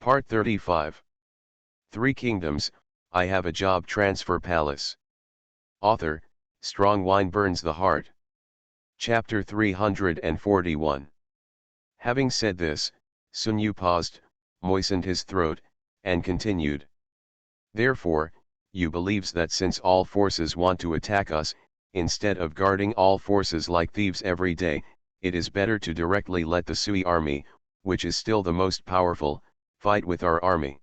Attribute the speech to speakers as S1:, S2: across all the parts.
S1: Part 35. Three Kingdoms, I Have a Job Transfer Palace. Author, Strong Wine Burns the Heart. Chapter 341. Having said this, Sun Yu paused, moistened his throat, and continued. Therefore, Yu believes that since all forces want to attack us, instead of guarding all forces like thieves every day, it is better to directly let the Sui army, which is still the most powerful, fight with our army.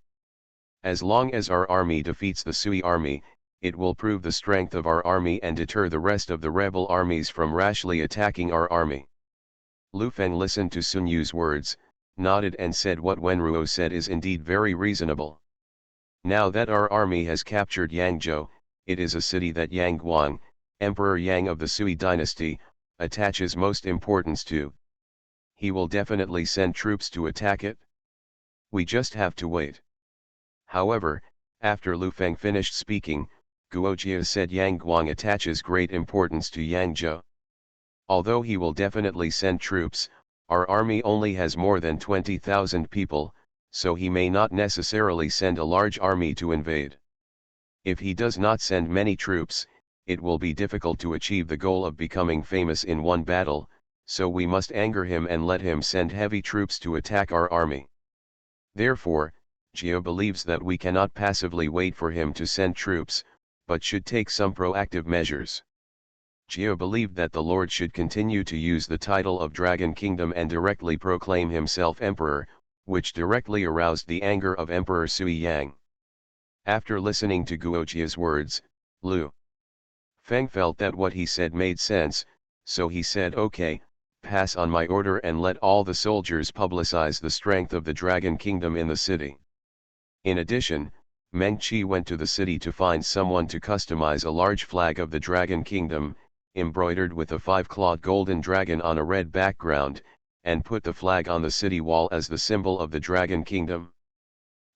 S1: As long as our army defeats the Sui army, it will prove the strength of our army and deter the rest of the rebel armies from rashly attacking our army. Lu Feng listened to Sun Yu's words, nodded and said, what Wenruo said is indeed very reasonable. Now that our army has captured Yangzhou, it is a city that Yang Guang, Emperor Yang of the Sui dynasty, attaches most importance to. He will definitely send troops to attack it. We just have to wait. However, after Lu Feng finished speaking, Guojia said Yang Guang attaches great importance to Yangzhou. Although he will definitely send troops, our army only has more than 20,000 people, so he may not necessarily send a large army to invade. If he does not send many troops, it will be difficult to achieve the goal of becoming famous in one battle, so we must anger him and let him send heavy troops to attack our army. Therefore, Gio believes that we cannot passively wait for him to send troops, but should take some proactive measures. Gio believed that the Lord should continue to use the title of Dragon Kingdom and directly proclaim himself emperor, which directly aroused the anger of Emperor Sui Yang. After listening to Guojia's words, Lu Feng felt that what he said made sense, so he said, okay, pass on my order and let all the soldiers publicize the strength of the Dragon Kingdom in the city. In addition, Meng Qi went to the city to find someone to customize a large flag of the Dragon Kingdom, embroidered with a 5-clawed golden dragon on a red background, and put the flag on the city wall as the symbol of the Dragon Kingdom.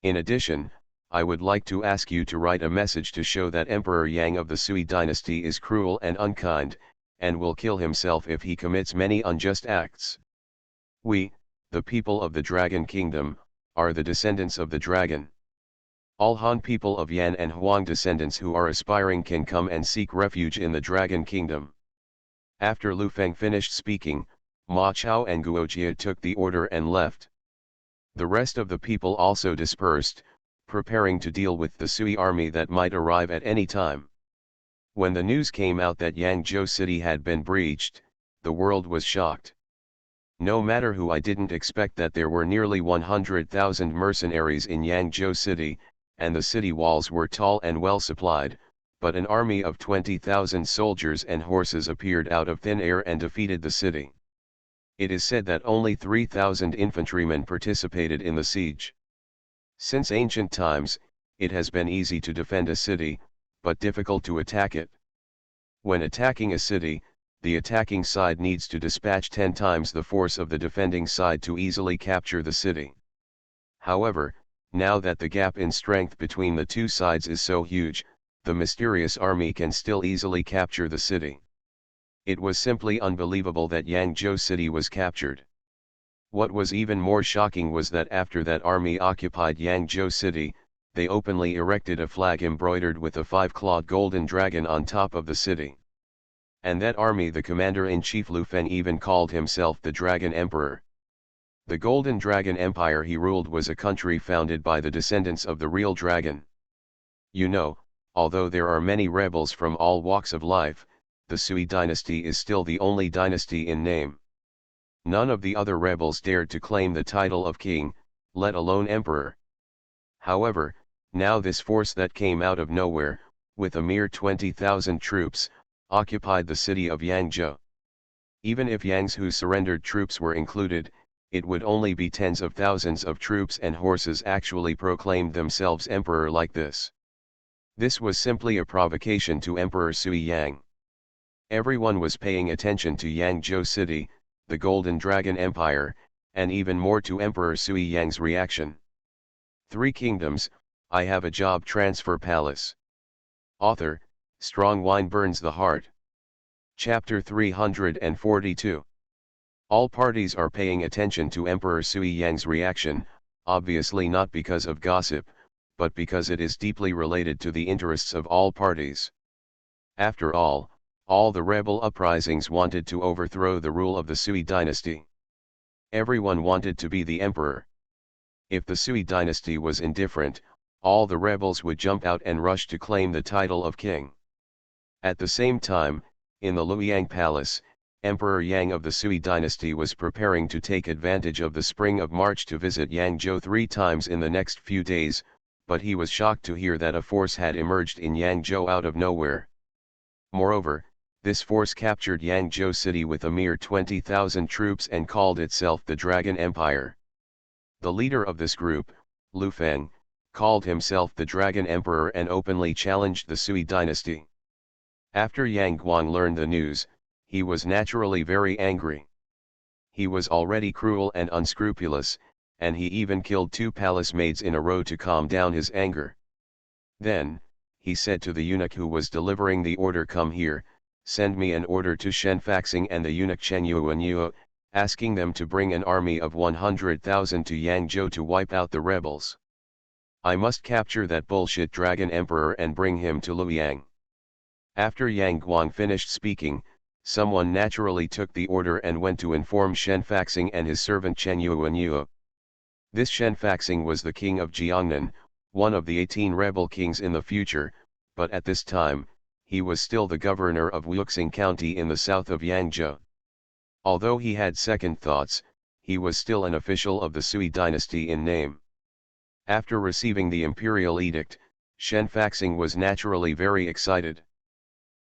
S1: In addition, I would like to ask you to write a message to show that Emperor Yang of the Sui dynasty is cruel and unkind, and will kill himself if he commits many unjust acts. We, the people of the Dragon Kingdom, are the descendants of the dragon. All Han people of Yan and Huang descendants who are aspiring can come and seek refuge in the Dragon Kingdom. After Lu Feng finished speaking, Ma Chao and Guojia took the order and left. The rest of the people also dispersed, preparing to deal with the Sui army that might arrive at any time. When the news came out that Yangzhou city had been breached, the world was shocked. No matter who, I didn't expect that there were nearly 100,000 mercenaries in Yangzhou city, and the city walls were tall and well supplied, but an army of 20,000 soldiers and horses appeared out of thin air and defeated the city. It is said that only 3,000 infantrymen participated in the siege. Since ancient times, it has been easy to defend a city, but difficult to attack it. When attacking a city, the attacking side needs to dispatch 10 times the force of the defending side to easily capture the city. However, now that the gap in strength between the two sides is so huge, the mysterious army can still easily capture the city. It was simply unbelievable that Yangzhou city was captured. What was even more shocking was that after that army occupied Yangzhou city, they openly erected a flag embroidered with a 5-clawed golden dragon on top of the city. And that army, the commander-in-chief Lu Feng, even called himself the Dragon Emperor. The Golden Dragon Empire he ruled was a country founded by the descendants of the real dragon. You know, although there are many rebels from all walks of life, the Sui dynasty is still the only dynasty in name. None of the other rebels dared to claim the title of king, let alone emperor. However, now this force that came out of nowhere, with a mere 20,000 troops, occupied the city of Yangzhou. Even if Yangzhou surrendered troops were included, it would only be tens of thousands of troops and horses actually proclaimed themselves emperor like this. This was simply a provocation to Emperor Sui Yang. Everyone was paying attention to Yangzhou city, the Golden Dragon Empire, and even more to Emperor Sui Yang's reaction. Three Kingdoms, I Have a Job Transfer Palace. Author, Strong Wine Burns the Heart. Chapter 342. All parties are paying attention to Emperor Sui Yang's reaction, obviously not because of gossip, but because it is deeply related to the interests of all parties. After all the rebel uprisings wanted to overthrow the rule of the Sui dynasty. Everyone wanted to be the emperor. If the Sui dynasty was indifferent, all the rebels would jump out and rush to claim the title of king. At the same time, in the Luoyang Palace, Emperor Yang of the Sui dynasty was preparing to take advantage of the spring of March to visit Yangzhou 3 times in the next few days, but he was shocked to hear that a force had emerged in Yangzhou out of nowhere. Moreover, this force captured Yangzhou city with a mere 20,000 troops and called itself the Dragon Empire. The leader of this group, Lu Feng, called himself the Dragon Emperor and openly challenged the Sui dynasty. After Yang Guang learned the news, he was naturally very angry. He was already cruel and unscrupulous, and he even killed 2 palace maids in a row to calm down his anger. Then, he said to the eunuch who was delivering the order, "Come here, send me an order to Shen Faxing and the eunuch Chen Yuanyuo, asking them to bring an army of 100,000 to Yangzhou to wipe out the rebels. I must capture that bullshit Dragon Emperor and bring him to Luoyang." After Yang Guang finished speaking, someone naturally took the order and went to inform Shen Faxing and his servant Chen Yuanyuo. This Shen Faxing was the king of Jiangnan, one of the 18 rebel kings in the future, but at this time, he was still the governor of Wuxing County in the south of Yangzhou. Although he had second thoughts, he was still an official of the Sui dynasty in name. After receiving the imperial edict, Shen Faxing was naturally very excited.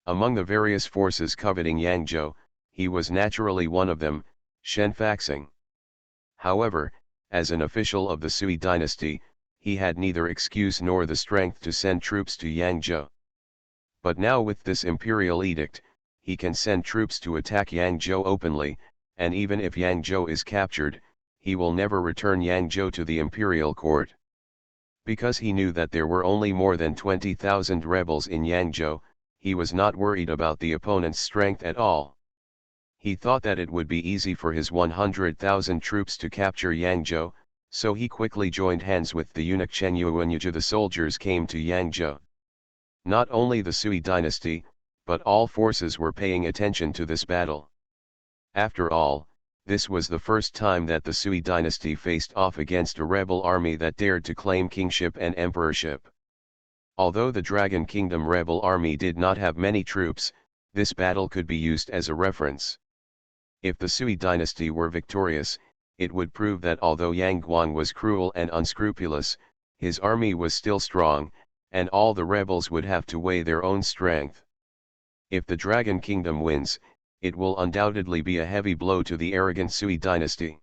S1: Among the various forces coveting Yangzhou, he was naturally one of them, Shen Faxing. However, as an official of the Sui dynasty, he had neither excuse nor the strength to send troops to Yangzhou. But now with this imperial edict, he can send troops to attack Yangzhou openly, and even if Yangzhou is captured, he will never return Yangzhou to the imperial court. Because he knew that there were only more than 20,000 rebels in Yangzhou, he was not worried about the opponent's strength at all. He thought that it would be easy for his 100,000 troops to capture Yangzhou, so he quickly joined hands with the eunuch Chen Yuanyuo. The soldiers came to Yangzhou. Not only the Sui dynasty, but all forces were paying attention to this battle. After all, this was the first time that the Sui dynasty faced off against a rebel army that dared to claim kingship and emperorship. Although the Dragon Kingdom rebel army did not have many troops, this battle could be used as a reference. If the Sui dynasty were victorious, it would prove that although Yang Guang was cruel and unscrupulous, his army was still strong, and all the rebels would have to weigh their own strength. If the Dragon Kingdom wins, it will undoubtedly be a heavy blow to the arrogant Sui dynasty.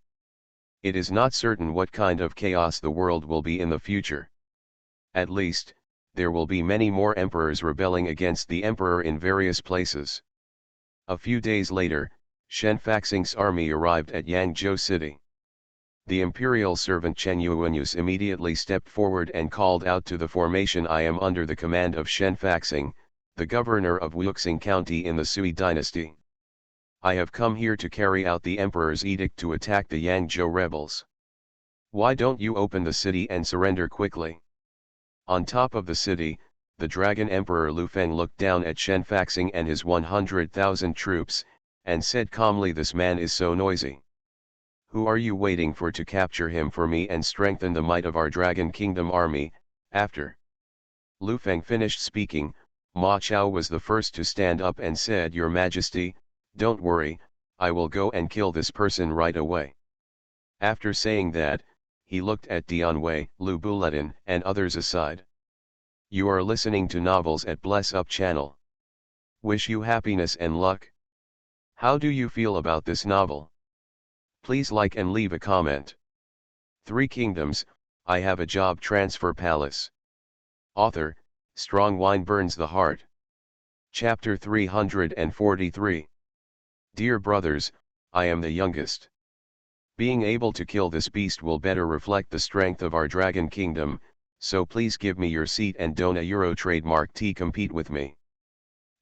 S1: It is not certain what kind of chaos the world will be in the future. At least, there will be many more emperors rebelling against the emperor in various places. A few days later, Shen Faxing's army arrived at Yangzhou city. The imperial servant Chen Yuanyuo immediately stepped forward and called out to the formation, "I am under the command of Shen Faxing, the governor of Wuxing County in the Sui dynasty. I have come here to carry out the emperor's edict to attack the Yangzhou rebels. Why don't you open the city and surrender quickly?" On top of the city, the Dragon Emperor Lu Feng looked down at Shen Faxing and his 100,000 troops, and said calmly, "This man is so noisy. Who are you waiting for to capture him for me and strengthen the might of our Dragon Kingdom army?" After Lu Feng finished speaking, Ma Chao was the first to stand up and said, "Your Majesty, don't worry, I will go and kill this person right away." After saying that, he looked at Dian Wei, Lu Buletin, and others aside. You are listening to Novels at Bless Up channel. Wish you happiness and luck. How do you feel about this novel? Please like and leave a comment. 3 Kingdoms, I Have a Job Transfer Palace. Author, Strong Wine Burns the Heart. Chapter 343. Dear brothers, I am the youngest. Being able to kill this beast will better reflect the strength of our Dragon Kingdom, so please give me your seat and don't a Euro trademark tea compete with me.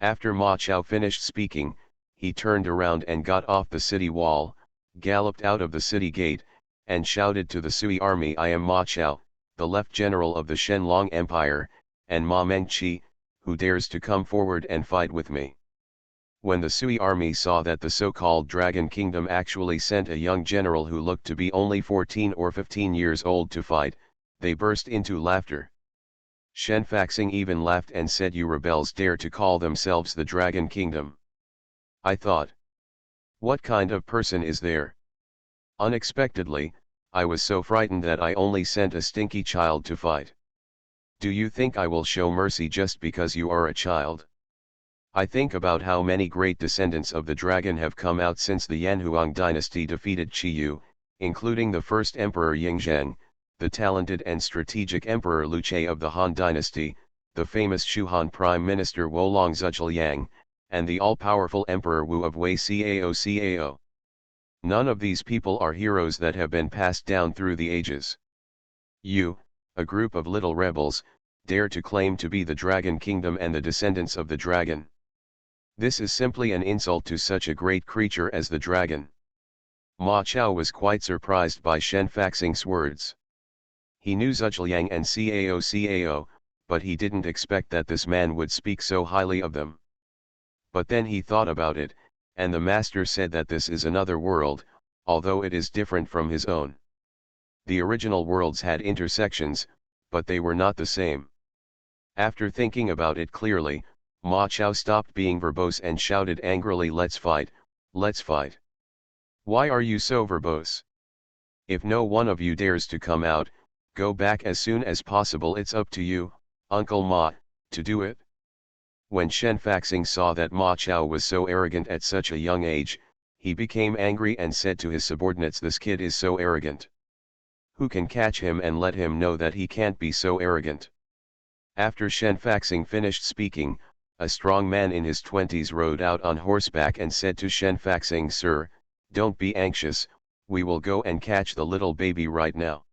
S1: After Ma Chao finished speaking, he turned around and got off the city wall, galloped out of the city gate, and shouted to the Sui army, "I am Ma Chao, the left general of the Shenlong Empire, and Ma Mengqi, who dares to come forward and fight with me?" When the Sui army saw that the so-called Dragon Kingdom actually sent a young general who looked to be only 14 or 15 years old to fight, they burst into laughter. Shen Faxing even laughed and said, "You rebels dare to call themselves the Dragon Kingdom." I thought, what kind of person is there? Unexpectedly, I was so frightened that I only sent a stinky child to fight. Do you think I will show mercy just because you are a child? I think about how many great descendants of the dragon have come out since the Yanhuang dynasty defeated Qiyu, including the first emperor Yingzheng, the talented and strategic emperor Lu Che of the Han dynasty, the famous Shuhan prime minister Wolong Zhujiang, and the all-powerful emperor Wu of Wei Cao. None of these people are heroes that have been passed down through the ages. You, a group of little rebels, dare to claim to be the Dragon Kingdom and the descendants of the dragon. This is simply an insult to such a great creature as the dragon. Ma Chao was quite surprised by Shen Faxing's words. He knew Zhujiang and Cao, but he didn't expect that this man would speak so highly of them. But then he thought about it, and the master said that this is another world, although it is different from his own. The original worlds had intersections, but they were not the same. After thinking about it clearly, Ma Chao stopped being verbose and shouted angrily, "Let's fight, let's fight. Why are you so verbose? If no one of you dares to come out, go back as soon as possible. It's up to you, Uncle Ma, to do it." When Shen Faxing saw that Ma Chao was so arrogant at such a young age, he became angry and said to his subordinates, "This kid is so arrogant. Who can catch him and let him know that he can't be so arrogant?" After Shen Faxing finished speaking, a strong man in his 20s rode out on horseback and said to Shen Faxing, "Sir, don't be anxious, we will go and catch the little baby right now."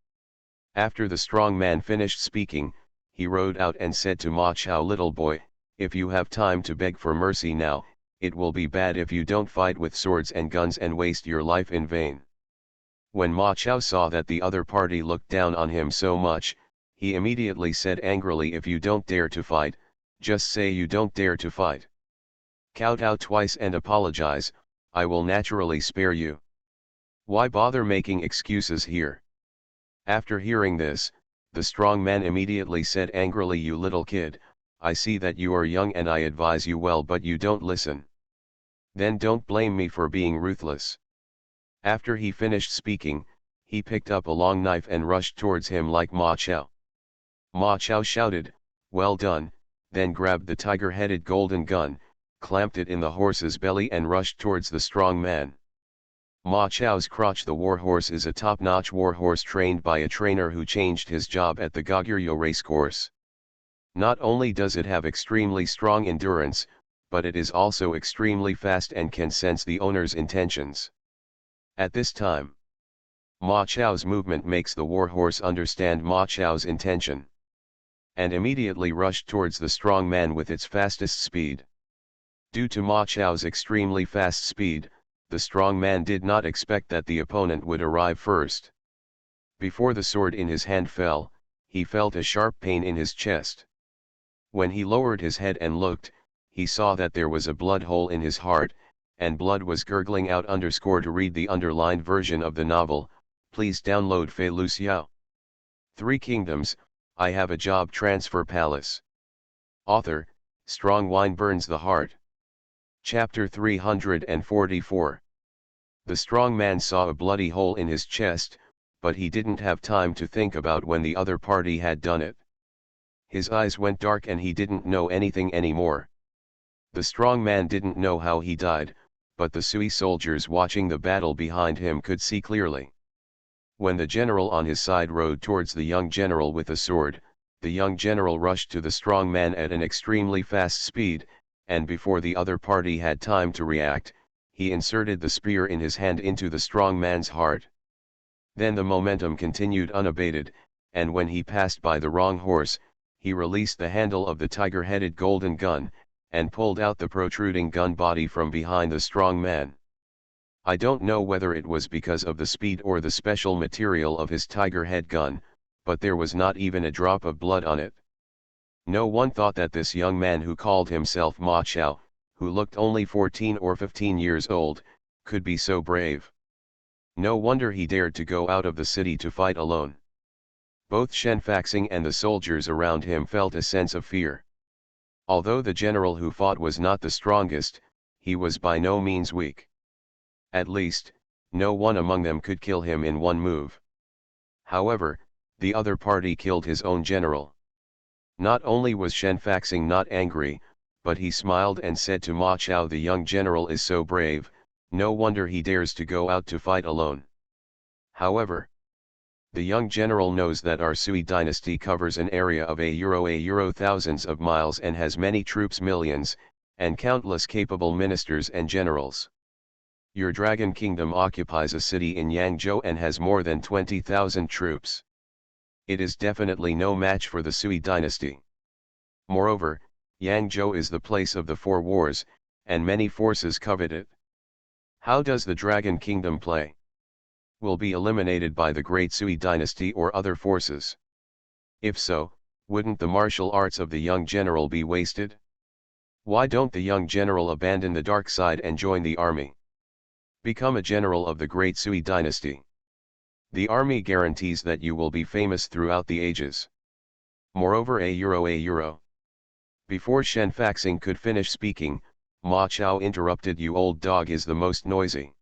S1: After the strong man finished speaking, he rode out and said to Ma Chao, "Little boy, if you have time to beg for mercy now, it will be bad if you don't fight with swords and guns and waste your life in vain." When Ma Chao saw that the other party looked down on him so much, he immediately said angrily, "If you don't dare to fight, just say you don't dare to fight. Kowtow twice and apologize, I will naturally spare you. Why bother making excuses here?" After hearing this, the strong man immediately said angrily, "You little kid, I see that you are young and I advise you well, but you don't listen. Then don't blame me for being ruthless." After he finished speaking, he picked up a long knife and rushed towards him like Ma Chao. Ma Chao shouted, "Well done," then grabbed the tiger-headed golden gun, clamped it in the horse's belly and rushed towards the strong man. Ma Chao's crotch, the warhorse, is a top-notch warhorse trained by a trainer who changed his job at the Goguryeo racecourse. Not only does it have extremely strong endurance, but it is also extremely fast and can sense the owner's intentions. At this time, Ma Chao's movement makes the warhorse understand Ma Chao's intention, and immediately rushed towards the strong man with its fastest speed. Due to Ma Chao's extremely fast speed, the strong man did not expect that the opponent would arrive first. Before the sword in his hand fell, he felt a sharp pain in his chest. When he lowered his head and looked, he saw that there was a blood hole in his heart, and blood was gurgling out. To read the underlined version of the novel, please download Fei Lu Xiao. 3 Kingdoms, I Have a Job Transfer Palace. Author, Strong Wine Burns the Heart. Chapter 344. The strong man saw a bloody hole in his chest, but he didn't have time to think about when the other party had done it. His eyes went dark and he didn't know anything anymore. The strong man didn't know how he died, but the Sui soldiers watching the battle behind him could see clearly. When the general on his side rode towards the young general with a sword, the young general rushed to the strong man at an extremely fast speed, and before the other party had time to react, he inserted the spear in his hand into the strong man's heart. Then the momentum continued unabated, and when he passed by the wrong horse, he released the handle of the tiger-headed golden gun, and pulled out the protruding gun body from behind the strong man. I don't know whether it was because of the speed or the special material of his tiger head gun, but there was not even a drop of blood on it. No one thought that this young man who called himself Ma Chao, who looked only 14 or 15 years old, could be so brave. No wonder he dared to go out of the city to fight alone. Both Shen Faxing and the soldiers around him felt a sense of fear. Although the general who fought was not the strongest, he was by no means weak. At least, no one among them could kill him in one move. However, the other party killed his own general. Not only was Shen Faxing not angry, but he smiled and said to Ma Chao, the young general is so brave, no wonder he dares to go out to fight alone. However, the young general knows that our Sui dynasty covers an area of a thousands of miles and has many troops, millions, and countless capable ministers and generals. Your Dragon Kingdom occupies a city in Yangzhou and has more than 20,000 troops. It is definitely no match for the Sui dynasty. Moreover, Yangzhou is the place of the four wars, and many forces covet it. How does the Dragon Kingdom play? Will be eliminated by the Great Sui dynasty or other forces? If so, wouldn't the martial arts of the young general be wasted? Why don't the young general abandon the dark side and join the army? Become a general of the Great Sui dynasty. The army guarantees that you will be famous throughout the ages. Moreover, a euro. Before Shen Faxing could finish speaking, Ma Chao interrupted. You old dog is the most noisy.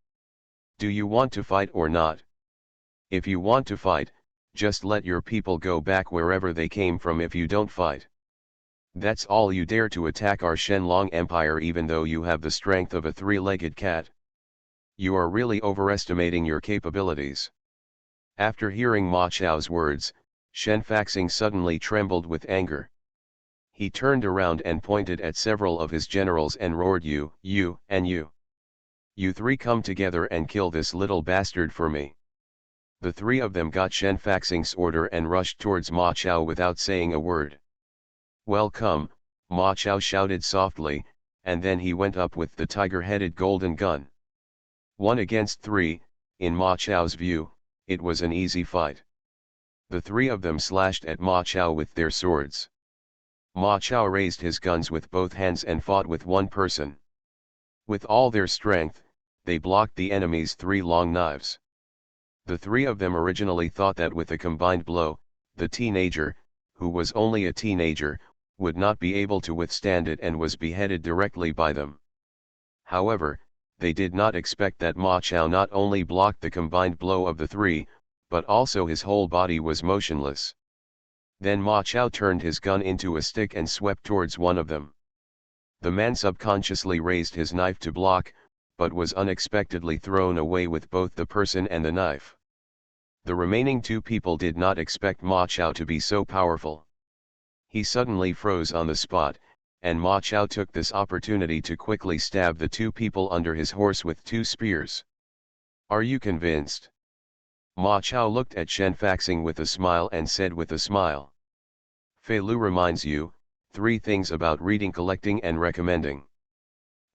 S1: Do you want to fight or not? If you want to fight, just let your people go back wherever they came from. If you don't fight, that's all you dare to attack our Shenlong Empire even though you have the strength of a three-legged cat. You are really overestimating your capabilities. After hearing Ma Chao's words, Shen Faxing suddenly trembled with anger. He turned around and pointed at several of his generals and roared, you, and you. You three come together and kill this little bastard for me. The three of them got Shen Faxing's order and rushed towards Ma Chao without saying a word. Well, come, Ma Chao shouted softly, and then he went up with the tiger-headed golden gun. 1 against 3, in Ma Chao's view, it was an easy fight. The three of them slashed at Ma Chao with their swords. Ma Chao raised his guns with both hands and fought with one person. With all their strength, they blocked the enemy's 3 long knives. The three of them originally thought that with a combined blow, the teenager, who was only a teenager, would not be able to withstand it and was beheaded directly by them. However, they did not expect that Ma Chao not only blocked the combined blow of the three, but also his whole body was motionless. Then Ma Chao turned his gun into a stick and swept towards one of them. The man subconsciously raised his knife to block, but was unexpectedly thrown away with both the person and the knife. The remaining 2 people did not expect Ma Chao to be so powerful. He suddenly froze on the spot, and Ma Chao took this opportunity to quickly stab the 2 people under his horse with 2 spears. Are you convinced? Ma Chao looked at Shen Faxing with a smile and said with a smile. Fei Lu reminds you, 3 things about reading, collecting and recommending.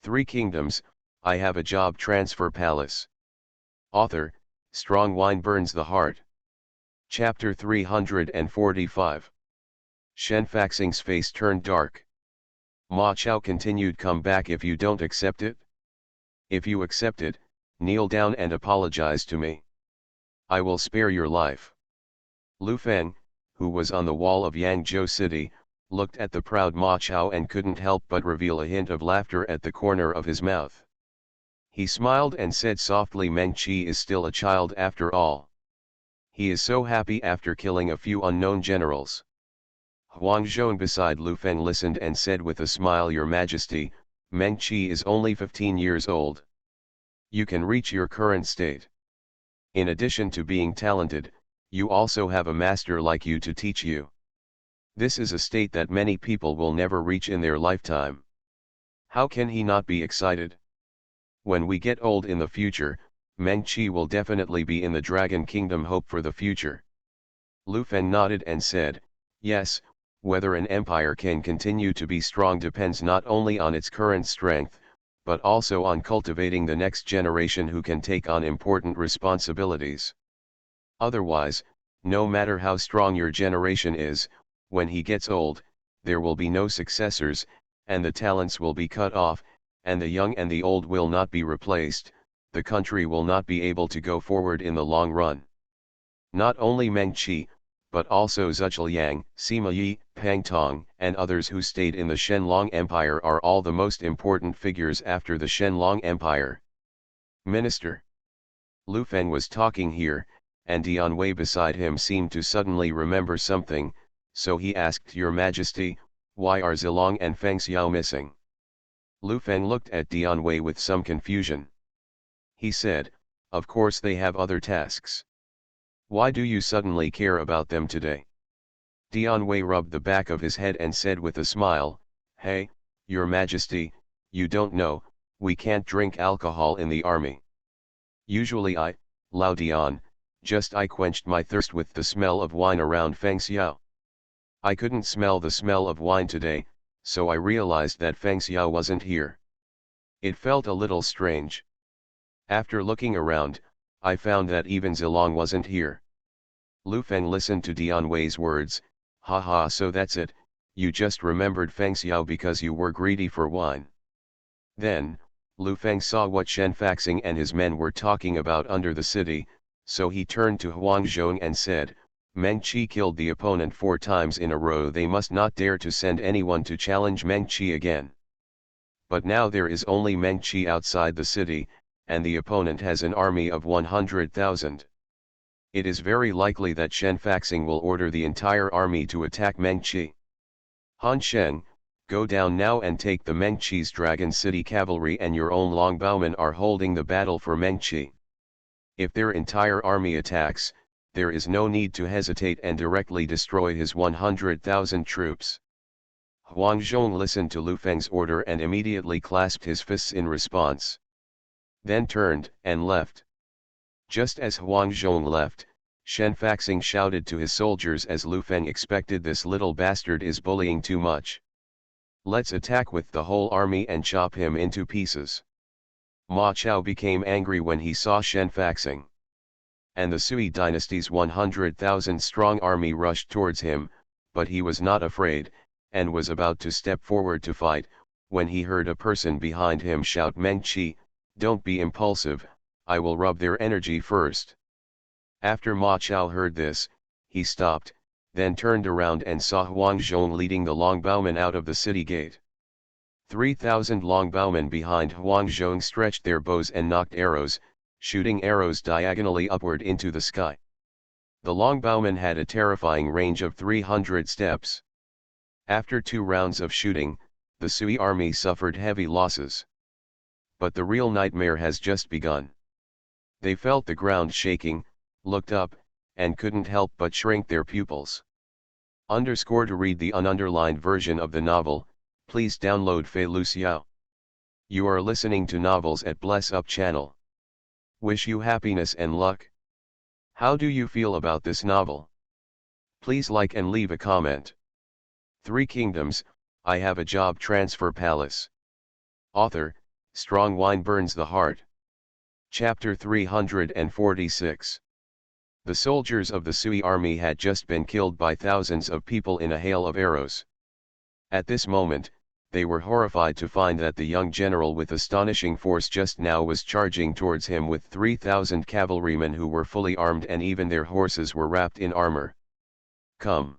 S1: 3 Kingdoms, I have a job transfer palace. Author, Strong Wine Burns the Heart. Chapter 345. Shen Faxing's face turned dark. Ma Chao continued, come back if you don't accept it. If you accept it, kneel down and apologize to me. I will spare your life. Lu Feng, who was on the wall of Yangzhou City, looked at the proud Ma Chao and couldn't help but reveal a hint of laughter at the corner of his mouth. He smiled and said softly, Meng Qi is still a child after all. He is so happy after killing a few unknown generals. Huang Zhong beside Lu Feng listened and said with a smile, Your Majesty, Meng Qi is only 15 years old. You can reach your current state. In addition to being talented, you also have a master like you to teach you. This is a state that many people will never reach in their lifetime. How can he not be excited? When we get old in the future, Meng Qi will definitely be in the Dragon Kingdom. Hope for the future. Lu Feng nodded and said, yes, whether an empire can continue to be strong depends not only on its current strength, but also on cultivating the next generation who can take on important responsibilities. Otherwise, no matter how strong your generation is, when he gets old, there will be no successors, and the talents will be cut off, and the young and the old will not be replaced. The country will not be able to go forward in the long run. Not only Meng Qi, but also Zhuge Sima Yi, Pang Tong, and others who stayed in the Shenlong Empire are all the most important figures after the Shenlong Empire. Minister. Lu Feng was talking here, and Dian Wei beside him seemed to suddenly remember something, so he asked, Your Majesty, why are Zilong and Feng Xiao missing? Lu Feng looked at Dian Wei with some confusion. He said, Of course they have other tasks. Why do you suddenly care about them today? Dian Wei rubbed the back of his head and said with a smile, Hey, Your Majesty, you don't know, we can't drink alcohol in the army. Usually Lao Dian, I quenched my thirst with the smell of wine around Feng Xiao. I couldn't smell the smell of wine today, so I realized that Feng Xiao wasn't here. It felt a little strange. After looking around, I found that even Zilong wasn't here. Lu Feng listened to Dian Wei's words, Haha, so that's it, you just remembered Feng Xiao because you were greedy for wine. Then, Lu Feng saw what Shen Faxing and his men were talking about under the city, so he turned to Huang Zhong and said, Meng Qi killed the opponent 4 times in a row, they must not dare to send anyone to challenge Meng Qi again. But now there is only Meng Qi outside the city, and the opponent has an army of 100,000. It is very likely that Shen Faxing will order the entire army to attack Meng Qi. Han Sheng, go down now and take the Meng Qi's Dragon City cavalry, and your own longbowmen are holding the battle for Meng Qi. If their entire army attacks, there is no need to hesitate and directly destroy his 100,000 troops. Huang Zhong listened to Lu Feng's order and immediately clasped his fists in response. Then turned and left. Just as Huang Zhong left, Shen Faxing shouted to his soldiers as Lu Feng expected, this little bastard is bullying too much. Let's attack with the whole army and chop him into pieces. Ma Chao became angry when he saw Shen Faxing. And the Sui dynasty's 100,000 strong army rushed towards him, but he was not afraid, and was about to step forward to fight, when he heard a person behind him shout, Meng Qi, don't be impulsive, I will rub their energy first. After Ma Chao heard this, he stopped, then turned around and saw Huang Zhong leading the longbowmen out of the city gate. 3,000 longbowmen behind Huang Zhong stretched their bows and knocked arrows, shooting arrows diagonally upward into the sky. The longbowmen had a terrifying range of 300 steps. After 2 rounds of shooting, the Sui army suffered heavy losses. But the real nightmare has just begun. They felt the ground shaking, looked up, and couldn't help but shrink their pupils. To read the ununderlined version of the novel, please download Fei Lu Xiao. You are listening to novels at Bless Up channel. Wish you happiness and luck. How do you feel about this novel? Please like and leave a comment. 3 Kingdoms, I Have a Job Transfer Palace. Author, Strong Wine Burns the Heart. Chapter 346. The soldiers of the Sui army had just been killed by thousands of people in a hail of arrows. At this moment, they were horrified to find that the young general with astonishing force just now was charging towards him with 3,000 cavalrymen who were fully armed, and even their horses were wrapped in armor. Come!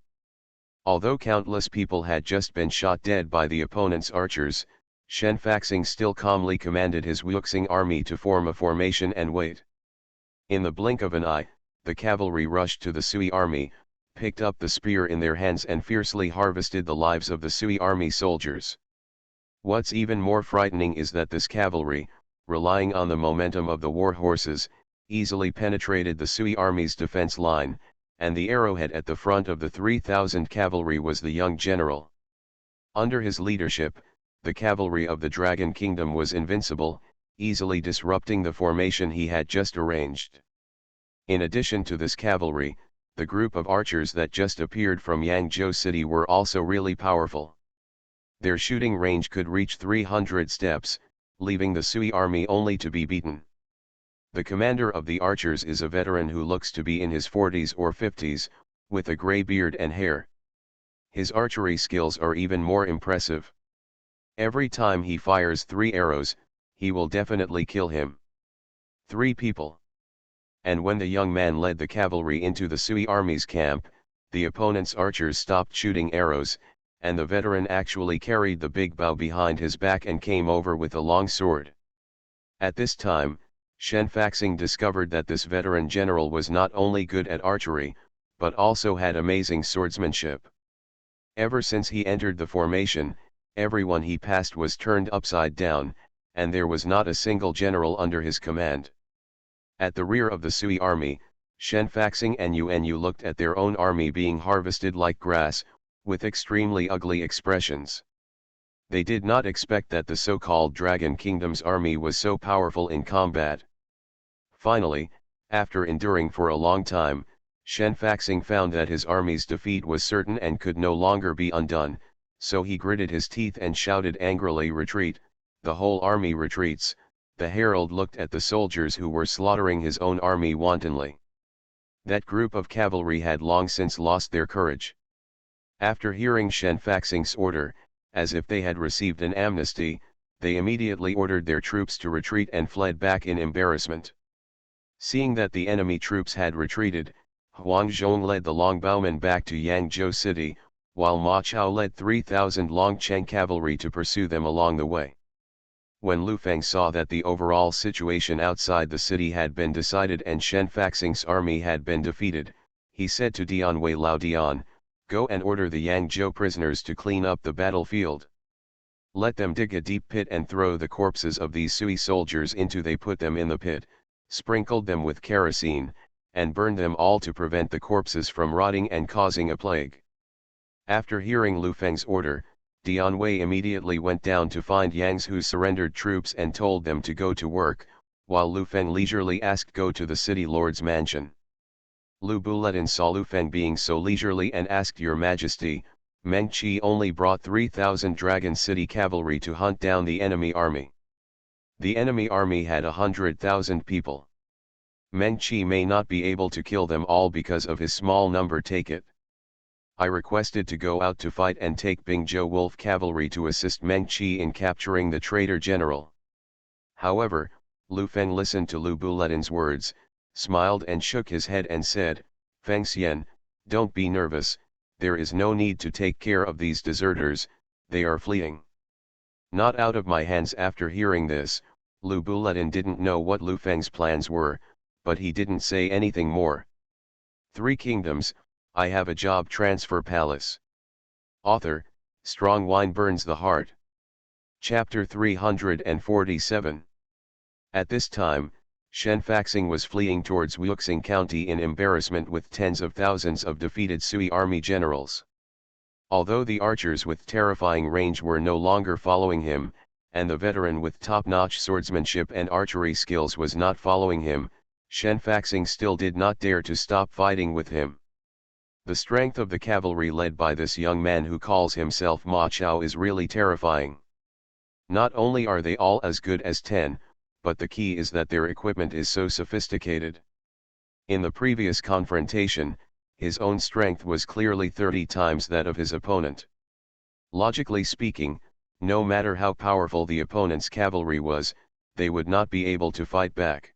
S1: Although countless people had just been shot dead by the opponent's archers, Shen Faxing still calmly commanded his Wuxing army to form a formation and wait. In the blink of an eye, the cavalry rushed to the Sui army, picked up the spear in their hands and fiercely harvested the lives of the Sui army soldiers. What's even more frightening is that this cavalry, relying on the momentum of the war horses, easily penetrated the Sui army's defense line, and the arrowhead at the front of the 3,000 cavalry was the young general. Under his leadership, the cavalry of the Dragon Kingdom was invincible, easily disrupting the formation he had just arranged. In addition to this cavalry, the group of archers that just appeared from Yangzhou City were also really powerful. Their shooting range could reach 300 steps, leaving the Sui army only to be beaten. The commander of the archers is a veteran who looks to be in his 40s or 50s, with a gray beard and hair. His archery skills are even more impressive. Every time he fires 3 arrows, he will definitely kill him. 3 people. And when the young man led the cavalry into the Sui army's camp, the opponent's archers stopped shooting arrows, and the veteran actually carried the big bow behind his back and came over with a long sword. At this time, Shen Faxing discovered that this veteran general was not only good at archery, but also had amazing swordsmanship. Ever since he entered the formation, everyone he passed was turned upside down, and there was not a single general under his command. At the rear of the Sui army, Shen Faxing and Yu looked at their own army being harvested like grass, with extremely ugly expressions. They did not expect that the so-called Dragon Kingdom's army was so powerful in combat. Finally, after enduring for a long time, Shen Faxing found that his army's defeat was certain and could no longer be undone, so he gritted his teeth and shouted angrily, "Retreat!" The whole army retreats. The herald looked at the soldiers who were slaughtering his own army wantonly. That group of cavalry had long since lost their courage. After hearing Shen Faxing's order, as if they had received an amnesty, they immediately ordered their troops to retreat and fled back in embarrassment. Seeing that the enemy troops had retreated, Huang Zhong led the Longbowmen back to Yangzhou city, while Ma Chao led 3,000 Longcheng cavalry to pursue them along the way. When Lu Feng saw that the overall situation outside the city had been decided and Shen Faxing's army had been defeated, he said to Dian Wei Lao, "Dian, go and order the Yangzhou prisoners to clean up the battlefield. Let them dig a deep pit and throw the corpses of these Sui soldiers into. They put them in the pit, sprinkled them with kerosene, and burned them all to prevent the corpses from rotting and causing a plague." After hearing Lu Feng's order, Dian Wei immediately went down to find Yangzhou's surrendered troops and told them to go to work, while Lu Feng leisurely asked go to the city lord's mansion. Lu Buletin saw Lu Feng being so leisurely and asked, "Your Majesty, Meng Qi only brought 3,000 Dragon City cavalry to hunt down the enemy army. The enemy army had 100,000 people. Meng Qi may not be able to kill them all because of his small number. Take it. I requested to go out to fight and take Bingzhou Wolf cavalry to assist Meng Qi in capturing the traitor general." However, Lu Feng listened to Lu Buletin's words, smiled and shook his head and said, "Feng Xian, don't be nervous, there is no need to take care of these deserters, they are fleeing." Not out of my hands. After hearing this, Lu Buletin didn't know what Lu Feng's plans were, but he didn't say anything more. 3 Kingdoms, I Have a Job Transfer Palace. Author, Strong Wine Burns the Heart. Chapter 347. At this time, Shen Faxing was fleeing towards Wuxing County in embarrassment with tens of thousands of defeated Sui army generals. Although the archers with terrifying range were no longer following him, and the veteran with top-notch swordsmanship and archery skills was not following him, Shen Faxing still did not dare to stop fighting with him. The strength of the cavalry led by this young man who calls himself Ma Chao is really terrifying. Not only are they all as good as 10, but the key is that their equipment is so sophisticated. In the previous confrontation, his own strength was clearly 30 times that of his opponent. Logically speaking, no matter how powerful the opponent's cavalry was, they would not be able to fight back.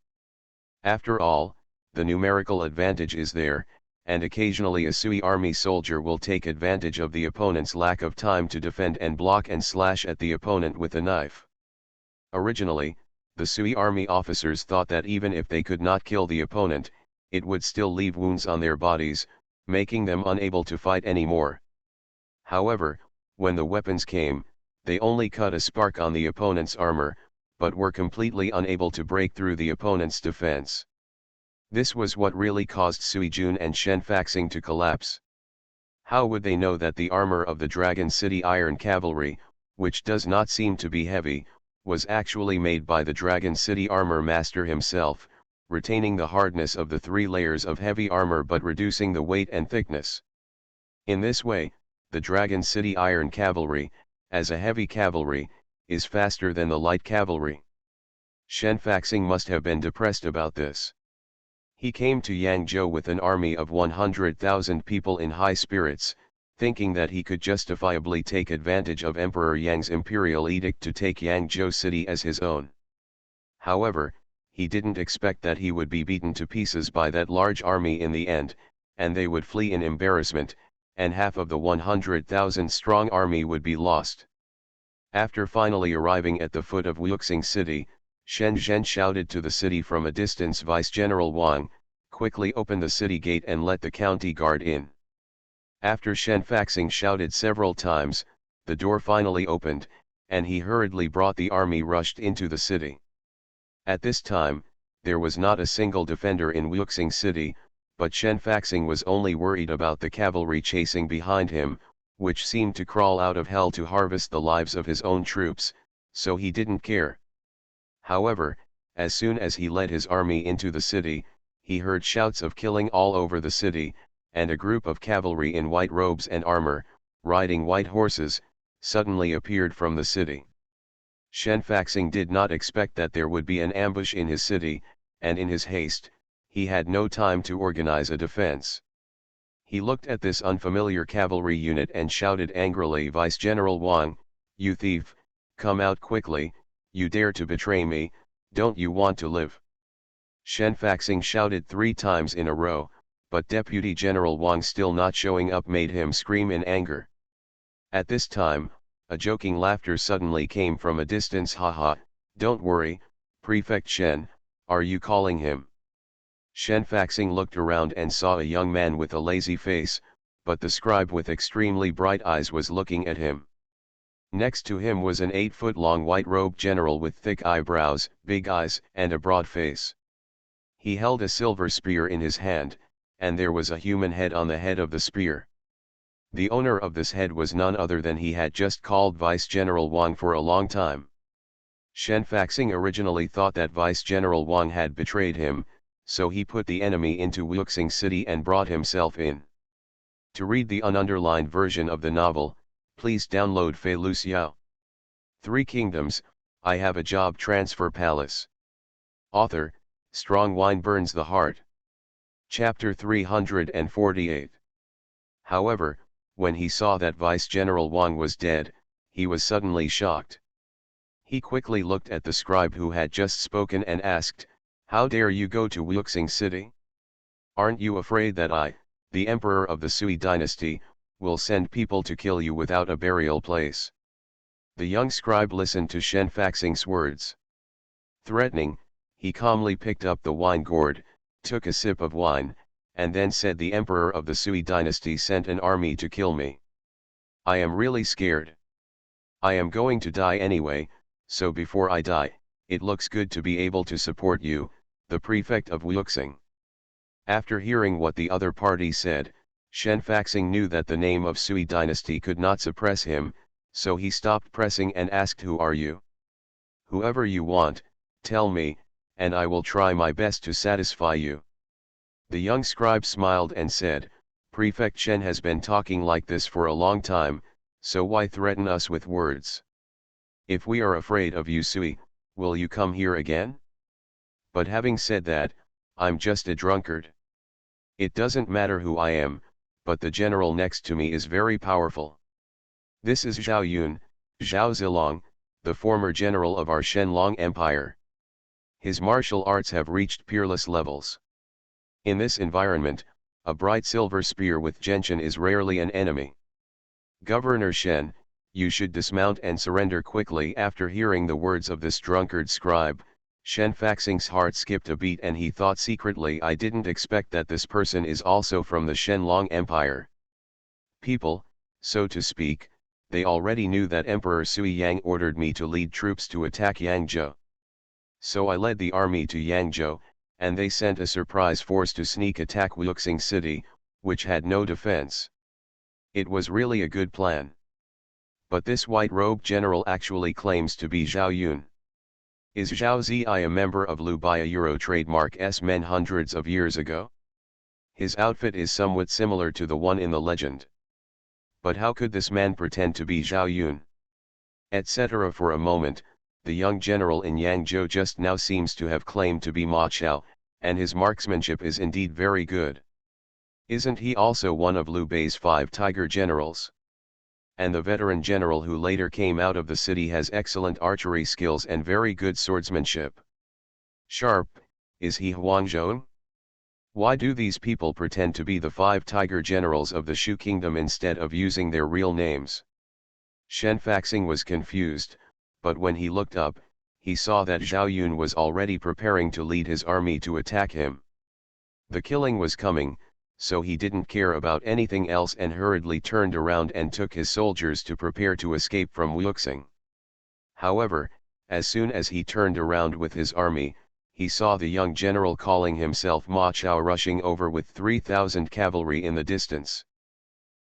S1: After all, the numerical advantage is there, and occasionally a Sui army soldier will take advantage of the opponent's lack of time to defend and block and slash at the opponent with a knife. Originally, the Sui army officers thought that even if they could not kill the opponent, it would still leave wounds on their bodies, making them unable to fight anymore. However, when the weapons came, they only cut a spark on the opponent's armor, but were completely unable to break through the opponent's defense. This was what really caused Sui Jun and Shen Faxing to collapse. How would they know that the armor of the Dragon City Iron Cavalry, which does not seem to be heavy, was actually made by the Dragon City Armor Master himself, retaining the hardness of the 3 layers of heavy armor but reducing the weight and thickness. In this way, the Dragon City Iron Cavalry, as a heavy cavalry, is faster than the light cavalry. Shen Faxing must have been depressed about this. He came to Yangzhou with an army of 100,000 people in high spirits, thinking that he could justifiably take advantage of Emperor Yang's imperial edict to take Yangzhou city as his own. However, he didn't expect that he would be beaten to pieces by that large army in the end, and they would flee in embarrassment, and half of the 100,000 strong army would be lost. After finally arriving at the foot of Wuxing city, Shen Zhen shouted to the city from a distance, Vice-General Wang, quickly open the city gate and let the county guard in. After Shen Faxing shouted several times, the door finally opened, and he hurriedly brought the army rushed into the city. At this time, there was not a single defender in Wuxing city, but Shen Faxing was only worried about the cavalry chasing behind him, which seemed to crawl out of hell to harvest the lives of his own troops, so he didn't care. However, as soon as he led his army into the city, he heard shouts of killing all over the city, and a group of cavalry in white robes and armor, riding white horses, suddenly appeared from the city. Shen Faxing did not expect that there would be an ambush in his city, and in his haste, he had no time to organize a defense. He looked at this unfamiliar cavalry unit and shouted angrily, Vice-General Wang, you thief, come out quickly, you dare to betray me, don't you want to live? Shen Faxing shouted 3 times in a row, but Deputy General Wang still not showing up made him scream in anger. At this time, a joking laughter suddenly came from a distance. Haha, don't worry, Prefect Shen, are you calling him? Shen Faxing looked around and saw a young man with a lazy face, but the scribe with extremely bright eyes was looking at him. Next to him was an 8-foot-long white-robed general with thick eyebrows, big eyes, and a broad face. He held a silver spear in his hand, and there was a human head on the head of the spear. The owner of this head was none other than he had just called Vice-General Wang for a long time. Shen Faxing originally thought that Vice-General Wang had betrayed him, so he put the enemy into Wuxing city and brought himself in. To read the ununderlined version of the novel, please download Fei Lu Xiao. 3 Kingdoms, I Have a Job Transfer Palace. Author, Strong Wine Burns the Heart. Chapter 348. However, when he saw that Vice-General Wang was dead, he was suddenly shocked. He quickly looked at the scribe who had just spoken and asked, how dare you go to Wuxing city? Aren't you afraid that I, the emperor of the Sui dynasty, will send people to kill you without a burial place? The young scribe listened to Shen Faxing's words. Threatening, he calmly picked up the wine gourd, took a sip of wine, and then said, the emperor of the Sui dynasty sent an army to kill me. I am really scared. I am going to die anyway, so before I die, it looks good to be able to support you, the prefect of Wuxing. After hearing what the other party said, Shen Faxing knew that the name of Sui dynasty could not suppress him, so he stopped pressing and asked, who are you? Whoever you want, tell me, and I will try my best to satisfy you. The young scribe smiled and said, Prefect Shen has been talking like this for a long time, so why threaten us with words? If we are afraid of you, Sui, will you come here again? But having said that, I'm just a drunkard. It doesn't matter who I am, but the general next to me is very powerful. This is Zhao Yun, Zhao Zilong, the former general of our Shenlong Empire. His martial arts have reached peerless levels. In this environment, a bright silver spear with gentian is rarely an enemy. Governor Shen, you should dismount and surrender quickly. After hearing the words of this drunkard scribe, Shen Faxing's heart skipped a beat and he thought secretly, I didn't expect that this person is also from the Shenlong Empire. People, so to speak, they already knew that Emperor Sui Yang ordered me to lead troops to attack Yangzhou. So I led the army to Yangzhou, and they sent a surprise force to sneak attack Wuxing city, which had no defense. It was really a good plan. But this white-robed general actually claims to be Zhao Yun. Is Zhao Zi a member of Liu Bai, a Euro trademark men hundreds of years ago? His outfit is somewhat similar to the one in the legend. But how could this man pretend to be Zhao Yun? etc. For a moment, the young general in Yangzhou just now seems to have claimed to be Ma Chao, and his marksmanship is indeed very good. Isn't he also one of Liu Bei's 5 tiger generals? And the veteran general who later came out of the city has excellent archery skills and very good swordsmanship. Sharp, is he Huang Zhong? Why do these people pretend to be the 5 tiger generals of the Shu kingdom instead of using their real names? Shen Faxing was confused, but when he looked up, he saw that Zhao Yun was already preparing to lead his army to attack him. The killing was coming, so he didn't care about anything else and hurriedly turned around and took his soldiers to prepare to escape from Wuxing. However, as soon as he turned around with his army, he saw the young general calling himself Ma Chao rushing over with 3,000 cavalry in the distance.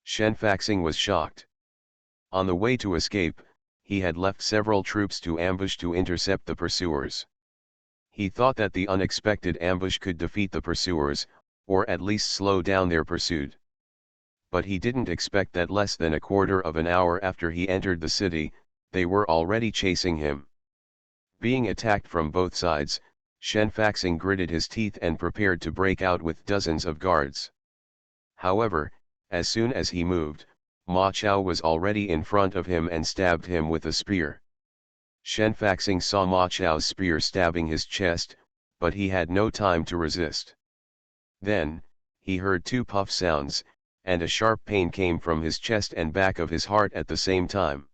S1: Shen Faxing was shocked. On the way to escape, he had left several troops to ambush to intercept the pursuers. He thought that the unexpected ambush could defeat the pursuers, or at least slow down their pursuit. But he didn't expect that less than a quarter of an hour after he entered the city, they were already chasing him. Being attacked from both sides, Shen Faxing gritted his teeth and prepared to break out with dozens of guards. However, as soon as he moved, Ma Chao was already in front of him and stabbed him with a spear. Shen Faxing saw Ma Chao's spear stabbing his chest, but he had no time to resist. Then, he heard 2 puff sounds, and a sharp pain came from his chest and back of his heart at the same time.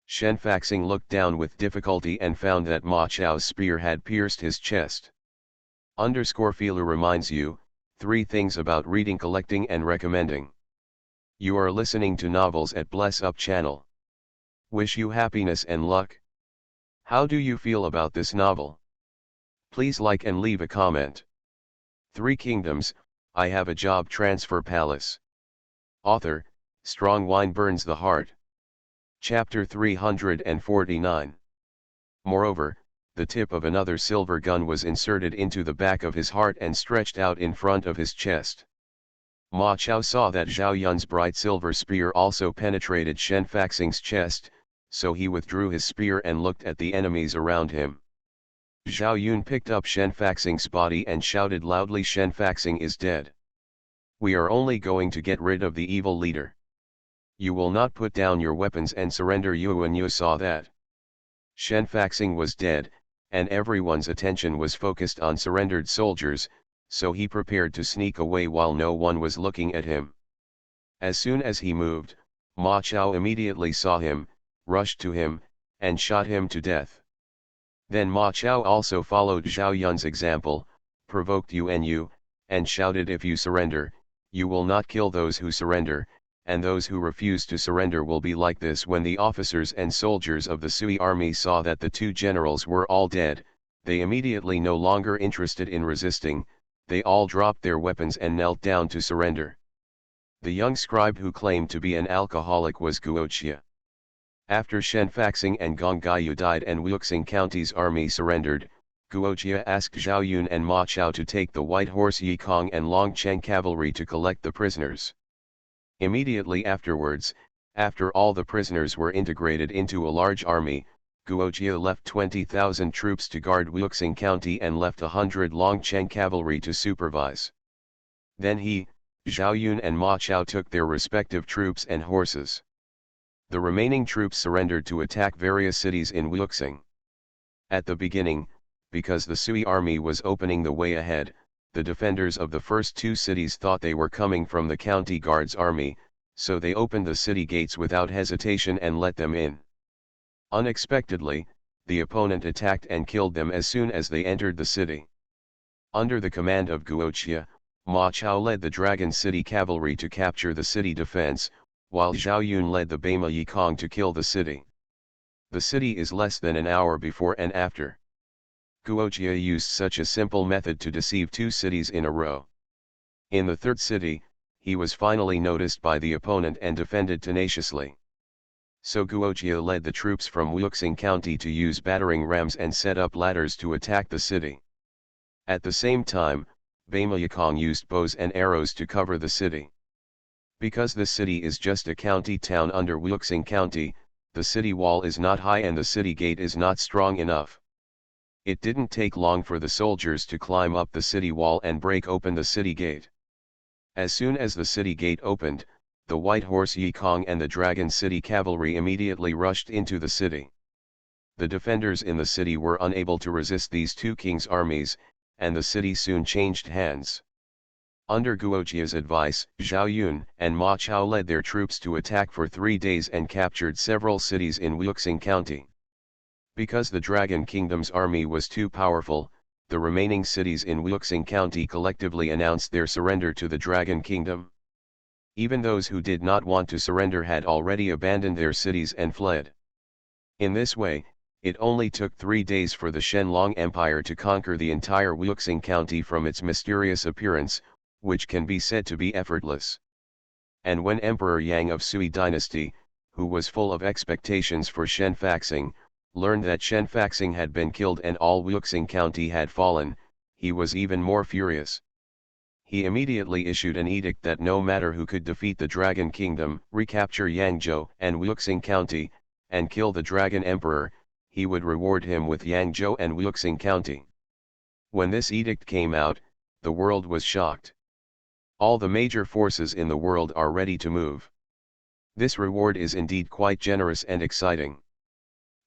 S1: Shen Faxing looked down with difficulty and found that Ma Chao's spear had pierced his chest. Feeler reminds you, 3 things about reading, collecting and recommending. You are listening to Novels at Bless Up channel. Wish you happiness and luck. How do you feel about this novel? Please like and leave a comment. 3 Kingdoms, I Have a Job Transfer Palace. Author, Strong Wine Burns the Heart. Chapter 349. Moreover, the tip of another silver gun was inserted into the back of his heart and stretched out in front of his chest. Ma Chao saw that Zhao Yun's bright silver spear also penetrated Shen Faxing's chest, so he withdrew his spear and looked at the enemies around him. Zhao Yun picked up Shen Faxing's body and shouted loudly, "Shen Faxing is dead. We are only going to get rid of the evil leader. You will not put down your weapons and surrender." Yuan Yu saw that Shen Faxing was dead, and everyone's attention was focused on surrendered soldiers, so he prepared to sneak away while no one was looking at him. As soon as he moved, Ma Chao immediately saw him, rushed to him, and shot him to death. Then Ma Chao also followed Zhao Yun's example, provoked Yuan Yu, and shouted, "If you surrender, you will not kill those who surrender, and those who refuse to surrender will be like this." When the officers and soldiers of the Sui army saw that the 2 generals were all dead, they immediately no longer interested in resisting, they all dropped their weapons and knelt down to surrender. The young scribe who claimed to be an alcoholic was Guoqia. After Shen Faxing and Gong Gaiyu died and Wuxing County's army surrendered, Guoqia asked Zhao Yun and Ma Chao to take the White Horse Yikong and Longcheng cavalry to collect the prisoners. Immediately afterwards, after all the prisoners were integrated into a large army, Guoqia left 20,000 troops to guard Wuxing County and left 100 Longcheng cavalry to supervise. Then he, Zhao Yun and Ma Chao took their respective troops and horses. The remaining troops surrendered to attack various cities in Wuxing. At the beginning, because the Sui army was opening the way ahead, the defenders of the first 2 cities thought they were coming from the county guard's army, so they opened the city gates without hesitation and let them in. Unexpectedly, the opponent attacked and killed them as soon as they entered the city. Under the command of Guoqia, Ma Chao led the Dragon City cavalry to capture the city defense, while Zhao Yun led the Bema Yikong to kill the city. The city is less than an hour before and after. Guoqia used such a simple method to deceive 2 cities in a row. In the 3rd city, he was finally noticed by the opponent and defended tenaciously. So Guoqia led the troops from Wuxing County to use battering rams and set up ladders to attack the city. At the same time, Bema Yikong used bows and arrows to cover the city. Because the city is just a county town under Wuxing County, the city wall is not high and the city gate is not strong enough. It didn't take long for the soldiers to climb up the city wall and break open the city gate. As soon as the city gate opened, the white horse Yikong and the dragon city cavalry immediately rushed into the city. The defenders in the city were unable to resist these two kings' armies, and the city soon changed hands. Under Guojia's advice, Zhao Yun and Ma Chao led their troops to attack for 3 days and captured several cities in Wuxing County. Because the Dragon Kingdom's army was too powerful, the remaining cities in Wuxing County collectively announced their surrender to the Dragon Kingdom. Even those who did not want to surrender had already abandoned their cities and fled. In this way, it only took 3 days for the Shenlong Empire to conquer the entire Wuxing County from its mysterious appearance, which can be said to be effortless. And when Emperor Yang of Sui dynasty, who was full of expectations for Shen Faxing, learned that Shen Faxing had been killed and all Wuxing County had fallen, he was even more furious. He immediately issued an edict that no matter who could defeat the Dragon Kingdom, recapture Yangzhou and Wuxing County, and kill the Dragon Emperor, he would reward him with Yangzhou and Wuxing County. When this edict came out, the world was shocked. All the major forces in the world are ready to move. This reward is indeed quite generous and exciting.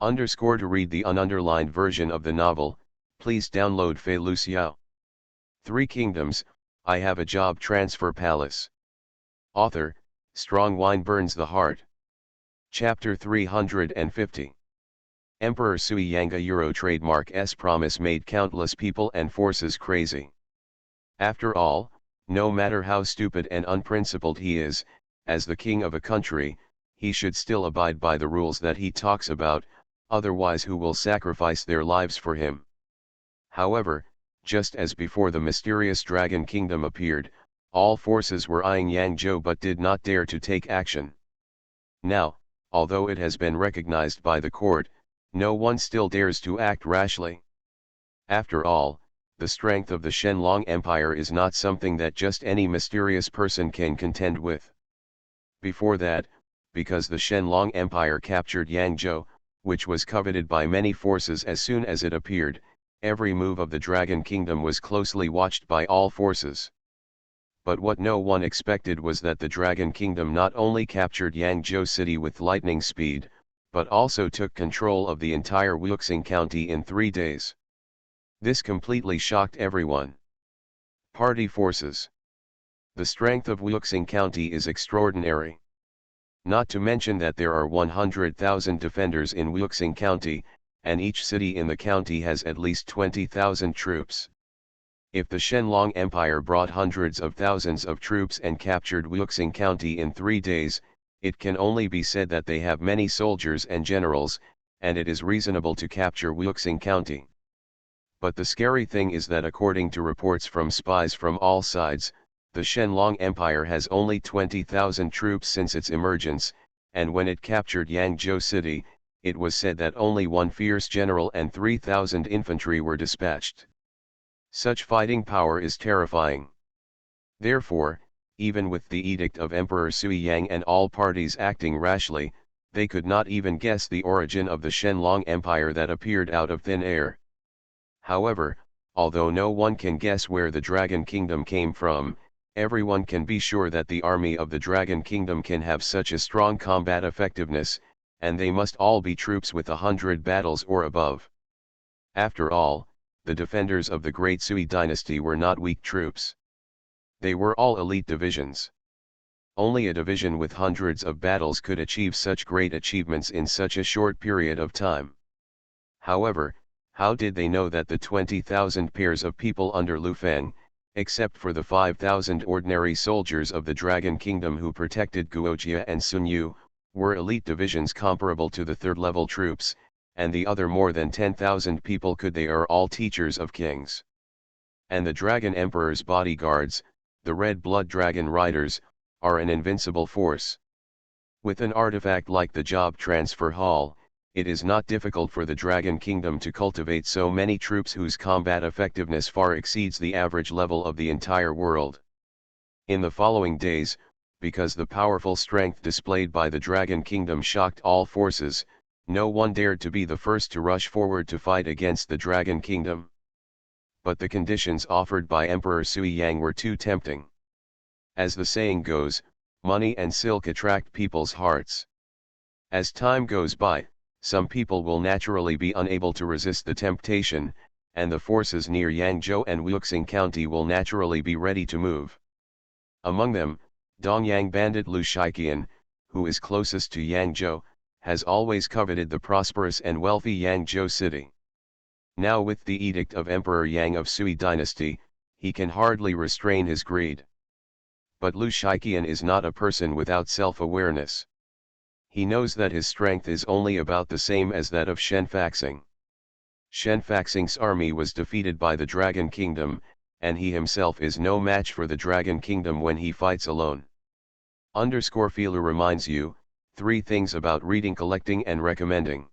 S1: To read the ununderlined version of the novel, please download Fei Lu Xiao. 3 Kingdoms, I Have a Job Transfer Palace. Author, Strong Wine Burns the Heart. Chapter 350. Emperor Sui Yanga Euro trademark's promise made countless people and forces crazy. After all, no matter how stupid and unprincipled he is, as the king of a country, he should still abide by the rules that he talks about, otherwise who will sacrifice their lives for him? However, just as before the mysterious Dragon Kingdom appeared, all forces were eyeing Yangzhou but did not dare to take action. Now, although it has been recognized by the court, no one still dares to act rashly. After all, the strength of the Shenlong Empire is not something that just any mysterious person can contend with. Before that, because the Shenlong Empire captured Yangzhou, which was coveted by many forces as soon as it appeared, every move of the Dragon Kingdom was closely watched by all forces. But what no one expected was that the Dragon Kingdom not only captured Yangzhou city with lightning speed, but also took control of the entire Wuxing County in 3 days. This completely shocked everyone. Party forces. The strength of Wuxing County is extraordinary. Not to mention that there are 100,000 defenders in Wuxing County, and each city in the county has at least 20,000 troops. If the Shenlong Empire brought hundreds of thousands of troops and captured Wuxing County in 3 days, it can only be said that they have many soldiers and generals, and it is reasonable to capture Wuxing County. But the scary thing is that according to reports from spies from all sides, the Shenlong Empire has only 20,000 troops since its emergence, and when it captured Yangzhou city, it was said that only 1 fierce general and 3,000 infantry were dispatched. Such fighting power is terrifying. Therefore, even with the edict of Emperor Sui Yang and all parties acting rashly, they could not even guess the origin of the Shenlong Empire that appeared out of thin air. However, although no one can guess where the Dragon Kingdom came from, everyone can be sure that the army of the Dragon Kingdom can have such a strong combat effectiveness, and they must all be troops with 100 battles or above. After all, the defenders of the Great Sui dynasty were not weak troops. They were all elite divisions. Only a division with hundreds of battles could achieve such great achievements in such a short period of time. However, how did they know that the 20,000 pairs of people under Lu Feng, except for the 5,000 ordinary soldiers of the Dragon Kingdom who protected Guojia and Sun Yu, were elite divisions comparable to the third-level troops, and the other more than 10,000 people they are all teachers of kings. And the Dragon Emperor's bodyguards, the Red Blood Dragon Riders, are an invincible force. With an artifact like the Job Transfer Hall, it is not difficult for the Dragon Kingdom to cultivate so many troops whose combat effectiveness far exceeds the average level of the entire world. In the following days, because the powerful strength displayed by the Dragon Kingdom shocked all forces. No one dared to be the first to rush forward to fight against the Dragon Kingdom. But the conditions offered by Emperor Sui Yang were too tempting. As the saying goes, money and silk attract people's hearts. As time goes by, some people will naturally be unable to resist the temptation, and the forces near Yangzhou and Wuxing County will naturally be ready to move. Among them, Dongyang bandit Lu Shiqian, who is closest to Yangzhou, has always coveted the prosperous and wealthy Yangzhou city. Now with the edict of Emperor Yang of Sui dynasty, he can hardly restrain his greed. But Lu Shiqian is not a person without self-awareness. He knows that his strength is only about the same as that of Shen Faxing. Shen Faxing's army was defeated by the Dragon Kingdom, and he himself is no match for the Dragon Kingdom when he fights alone. _Filu reminds you, 3 things about reading, collecting and recommending.